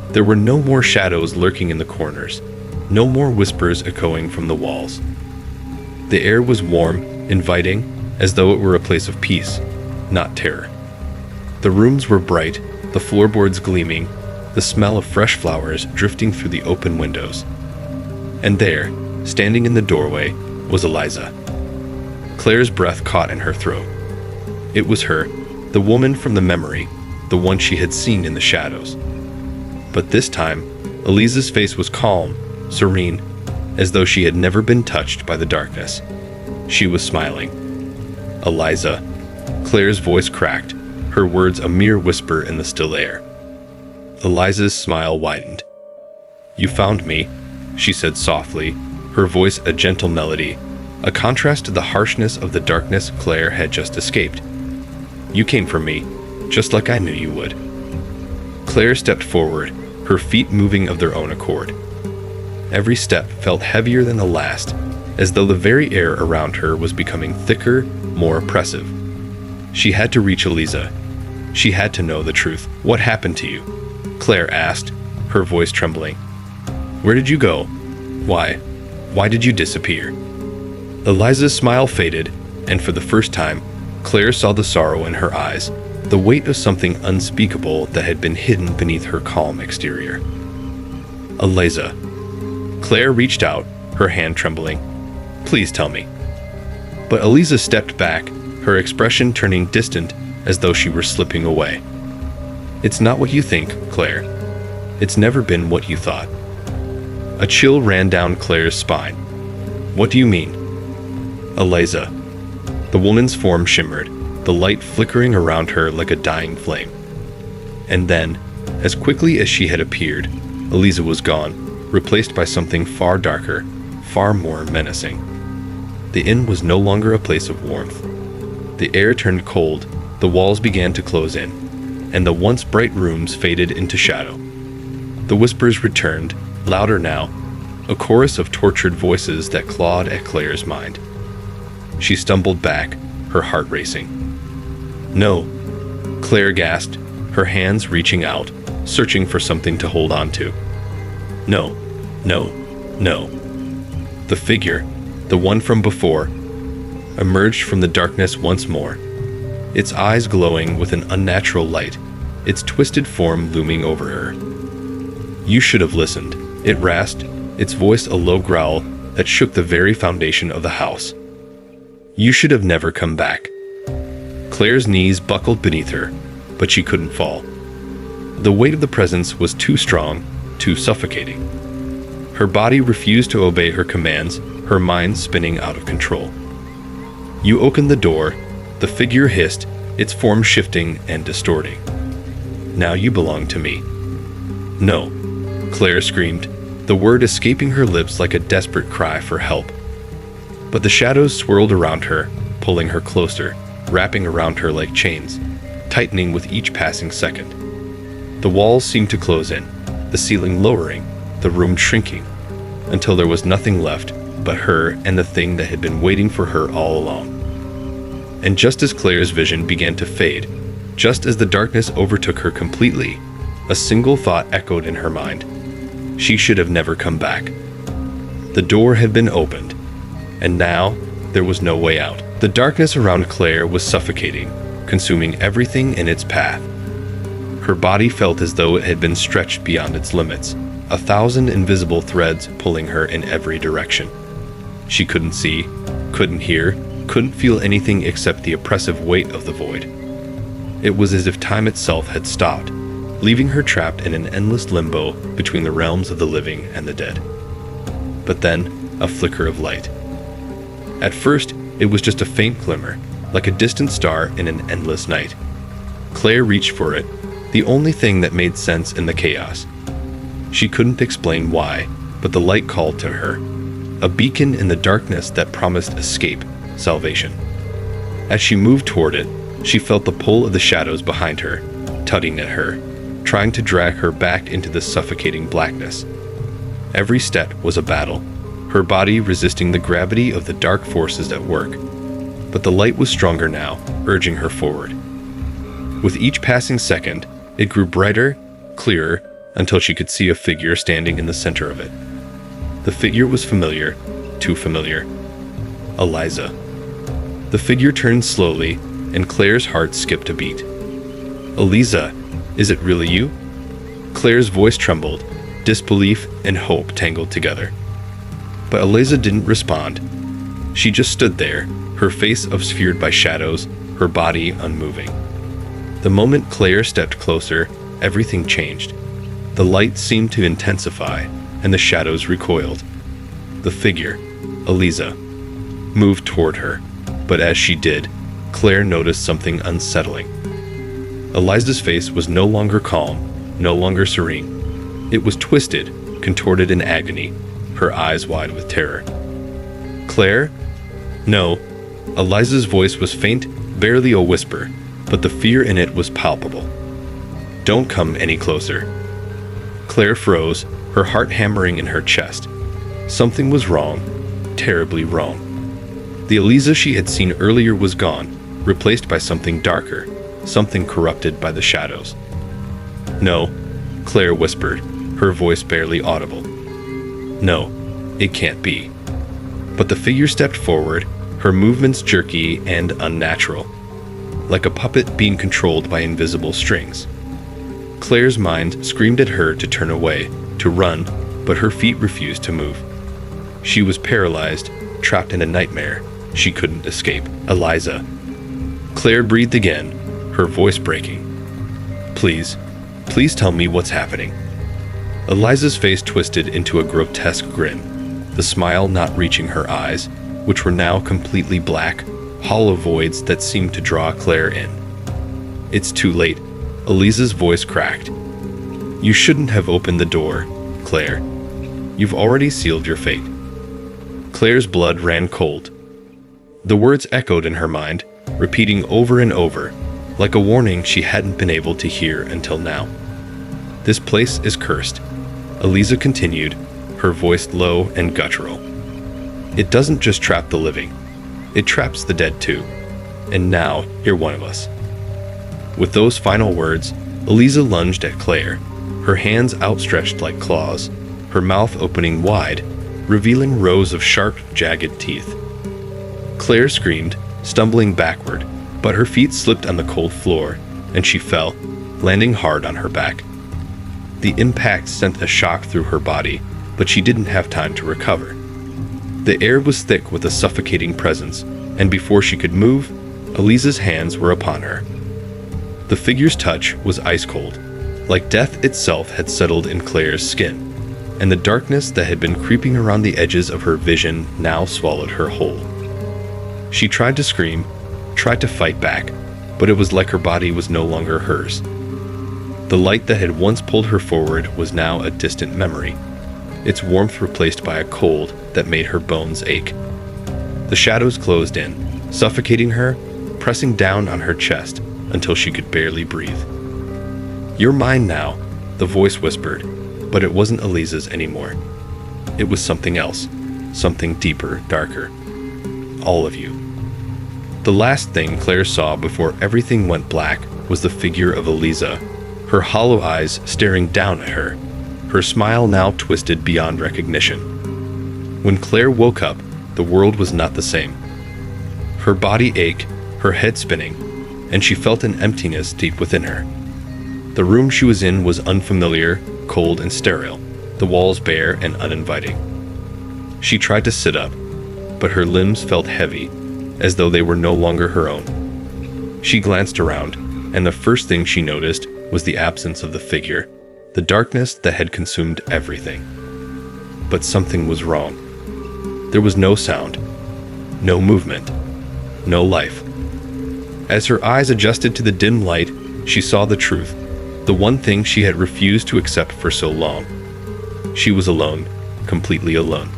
There were no more shadows lurking in the corners, no more whispers echoing from the walls. The air was warm, inviting, as though it were a place of peace, not terror. The rooms were bright, the floorboards gleaming, the smell of fresh flowers drifting through the open windows. And there, standing in the doorway, was Eliza. Claire's breath caught in her throat. It was her, the woman from the memory, the one she had seen in the shadows. But this time, Eliza's face was calm, serene, as though she had never been touched by the darkness. She was smiling. Eliza. Claire's voice cracked, her words a mere whisper in the still air. Eliza's smile widened. "You found me," she said softly, her voice a gentle melody, a contrast to the harshness of the darkness Claire had just escaped. "You came for me, just like I knew you would." Claire stepped forward, her feet moving of their own accord. Every step felt heavier than the last, as though the very air around her was becoming thicker, more oppressive. She had to reach Eliza. She had to know the truth. "What happened to you?" Claire asked, her voice trembling. "Where did you go? Why did you disappear?" Eliza's smile faded, and for the first time, Claire saw the sorrow in her eyes, the weight of something unspeakable that had been hidden beneath her calm exterior. "Eliza." Claire reached out, her hand trembling. "Please tell me." But Eliza stepped back, her expression turning distant as though she were slipping away. "It's not what you think, Claire. It's never been what you thought." A chill ran down Claire's spine. "What do you mean?" "Eliza." The woman's form shimmered, the light flickering around her like a dying flame. And then, as quickly as she had appeared, Eliza was gone, replaced by something far darker, far more menacing. The inn was no longer a place of warmth. The air turned cold, the walls began to close in, and the once bright rooms faded into shadow. The whispers returned, louder now, a chorus of tortured voices that clawed at Claire's mind. She stumbled back, her heart racing. "No," Claire gasped, her hands reaching out, searching for something to hold on to. "No, no, no." The figure, the one from before, emerged from the darkness once more, its eyes glowing with an unnatural light, its twisted form looming over her. "You should have listened," it rasped, its voice a low growl that shook the very foundation of the house. "You should have never come back." Claire's knees buckled beneath her, but she couldn't fall. The weight of the presence was too strong, too suffocating. Her body refused to obey her commands, her mind spinning out of control. "You opened the door," the figure hissed, its form shifting and distorting. "Now you belong to me." "No," Claire screamed, the word escaping her lips like a desperate cry for help. But the shadows swirled around her, pulling her closer, wrapping around her like chains, tightening with each passing second. The walls seemed to close in, the ceiling lowering, the room shrinking, until there was nothing left but her and the thing that had been waiting for her all along. And just as Claire's vision began to fade, just as the darkness overtook her completely, a single thought echoed in her mind. She should have never come back. The door had been opened, and now there was no way out. The darkness around Claire was suffocating, consuming everything in its path. Her body felt as though it had been stretched beyond its limits, 1,000 invisible threads pulling her in every direction. She couldn't see, couldn't hear, couldn't feel anything except the oppressive weight of the void. It was as if time itself had stopped, leaving her trapped in an endless limbo between the realms of the living and the dead. But then, a flicker of light. At first, it was just a faint glimmer, like a distant star in an endless night. Claire reached for it, the only thing that made sense in the chaos. She couldn't explain why, but the light called to her, a beacon in the darkness that promised escape, salvation. As she moved toward it, she felt the pull of the shadows behind her, tugging at her, trying to drag her back into the suffocating blackness. Every step was a battle, her body resisting the gravity of the dark forces at work. But the light was stronger now, urging her forward. With each passing second, it grew brighter, clearer, until she could see a figure standing in the center of it. The figure was familiar, too familiar. Eliza. The figure turned slowly, and Claire's heart skipped a beat. "Eliza, is it really you?" Claire's voice trembled, disbelief and hope tangled together. But Eliza didn't respond. She just stood there, her face obscured by shadows, her body unmoving. The moment Claire stepped closer, everything changed. The light seemed to intensify, and the shadows recoiled. The figure, Eliza. moved toward her, but as she did, Claire noticed something unsettling. Eliza's face was no longer calm, no longer serene. It was twisted, contorted in agony, her eyes wide with terror. "Claire?" "No." Eliza's voice was faint, barely a whisper, but the fear in it was palpable. "Don't come any closer." Claire froze, her heart hammering in her chest. Something was wrong, terribly wrong. The Eliza she had seen earlier was gone, replaced by something darker, something corrupted by the shadows. "No," Claire whispered, her voice barely audible. "No, it can't be." But the figure stepped forward, her movements jerky and unnatural, like a puppet being controlled by invisible strings. Claire's mind screamed at her to turn away, to run, but her feet refused to move. She was paralyzed, trapped in a nightmare. She couldn't escape. "Eliza." Claire breathed again, her voice breaking. Please tell me what's happening." Eliza's face twisted into a grotesque grin, the smile not reaching her eyes, which were now completely black, hollow voids that seemed to draw Claire in. "It's too late." Eliza's voice cracked. "You shouldn't have opened the door, Claire. You've already sealed your fate." Claire's blood ran cold. The words echoed in her mind, repeating over and over, like a warning she hadn't been able to hear until now. "This place is cursed," Eliza continued, her voice low and guttural. "It doesn't just trap the living. It traps the dead too. And now, you're one of us." With those final words, Eliza lunged at Claire, her hands outstretched like claws, her mouth opening wide, revealing rows of sharp, jagged teeth. Claire screamed, stumbling backward, but her feet slipped on the cold floor, and she fell, landing hard on her back. The impact sent a shock through her body, but she didn't have time to recover. The air was thick with a suffocating presence, and before she could move, Eliza's hands were upon her. The figure's touch was ice cold, like death itself had settled in Claire's skin, and the darkness that had been creeping around the edges of her vision now swallowed her whole. She tried to scream, tried to fight back, but it was like her body was no longer hers. The light that had once pulled her forward was now a distant memory, its warmth replaced by a cold that made her bones ache. The shadows closed in, suffocating her, pressing down on her chest until she could barely breathe. "You're mine now," the voice whispered, but it wasn't Eliza's anymore. It was something else, something deeper, darker. All of you. The last thing Claire saw before everything went black was the figure of Eliza, her hollow eyes staring down at her, her smile now twisted beyond recognition. When Claire woke up, the world was not the same. Her body ached, her head spinning, and she felt an emptiness deep within her. The room she was in was unfamiliar, cold and sterile, the walls bare and uninviting. She tried to sit up, but her limbs felt heavy, as though they were no longer her own. She glanced around, and the first thing she noticed was the absence of the figure, the darkness that had consumed everything. But something was wrong. There was no sound, no movement, no life. As her eyes adjusted to the dim light, she saw the truth, the one thing she had refused to accept for so long. She was alone, completely alone.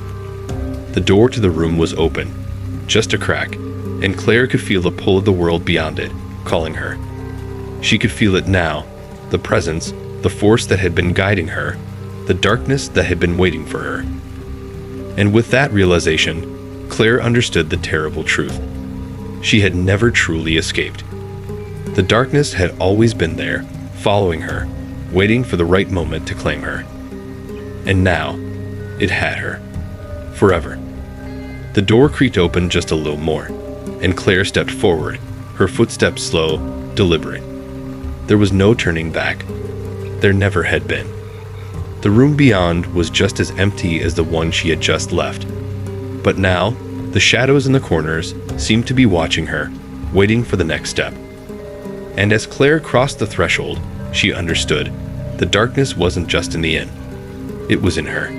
The door to the room was open, just a crack, and Claire could feel the pull of the world beyond it, calling her. She could feel it now, the presence, the force that had been guiding her, the darkness that had been waiting for her. And with that realization, Claire understood the terrible truth. She had never truly escaped. The darkness had always been there, following her, waiting for the right moment to claim her. And now, it had her. Forever. The door creaked open just a little more, and Claire stepped forward, her footsteps slow, deliberate. There was no turning back. There never had been. The room beyond was just as empty as the one she had just left. But now, the shadows in the corners seemed to be watching her, waiting for the next step. And as Claire crossed the threshold, she understood. The darkness wasn't just in the inn. It was in her.